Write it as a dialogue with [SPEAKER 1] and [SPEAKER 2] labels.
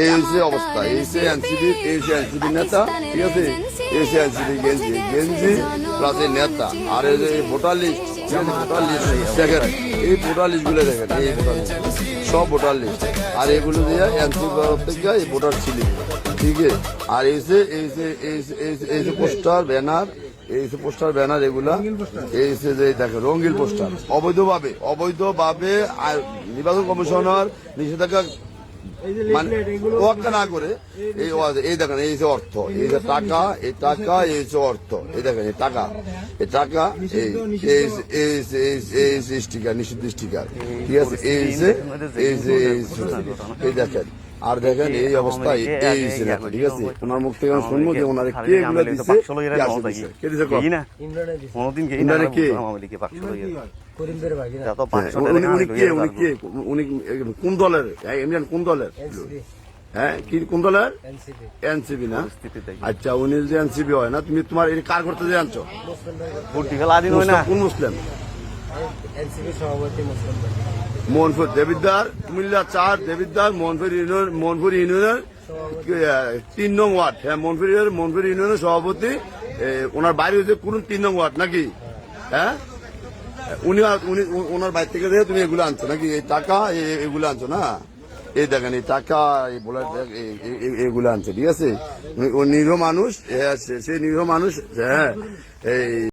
[SPEAKER 1] এই হচ্ছে অবস্থা, এই হচ্ছে এনসিপি, এই হচ্ছে এনসিপি নেতা, ঠিক আছে, এই হচ্ছে এনসিপি গেঞ্জি গেঞ্জি প্লাস এই নেতা। আর এই যে ভোটার লিস্ট, ভোটার লিস্ট দেখেন, এই ভোটার লিস্ট গুলো দেখেন, এই ভোটার লিস্ট সব ভোটার লিস্ট, আর এগুলো দিয়ে এনসিপি তরফ থেকে এই ভোটার সিলিং, ঠিক আছে। আর এই যে এই যে পোস্টার ব্যানার, এই যে পোস্টার ব্যানার এগুলা, এই যে দেখেন রঙিন পোস্টার, অবৈধভাবে নির্বাচন কমিশনার নিষেধাজ্ঞা মানে ওয়াক্কা না করে এই দেখেন, এই যে অর্থ, এই যে টাকা, এই টাকা, এই যে অর্থ, এই দেখেন এই টাকা, এই টাকা, এই স্টিকার, নিষিদ্ধ স্টিকার, ঠিক আছে। এই দেখেন, আর দেখেন এই অবস্থা, এই ঠিক আছে। ওনার মুখ থেকে আমি শুনবো যে ওনারে কে এগুলো দিচ্ছে, কে দিচ্ছে, ইমরানে কে, উনি কোন দলের, ইমরান কোন দলের, হ্যাঁ কি কোন দলের, এনসিপি না। আচ্ছা, উনি যে এনসিপি হয় না, তুমি তোমার কার করতে যে আনছো, কোন মুসলিম, মোহনপুর দেবিদ্দার, কুমিল্লা 4 দেবিদ্দার, মোহনপুর ইউনিয়নের 3 নং ওয়ার্ড, হ্যাঁ মোহনপুর ইউনিয়নের সভাপতি। ওনার বাড়ি হচ্ছে কোন 3 নং ওয়ার্ড নাকি, হ্যাঁ উনি ওনার বাড়ি থেকে তুমি এগুলো আনছো নাকি, এই টাকা এগুলো আনছো না, এই দেখেন এই টাকা, এই বোলার এগুলো আনছে, ঠিক আছে। ও নিরীহ মানুষ, সে নিরীহ মানুষ, হ্যাঁ এই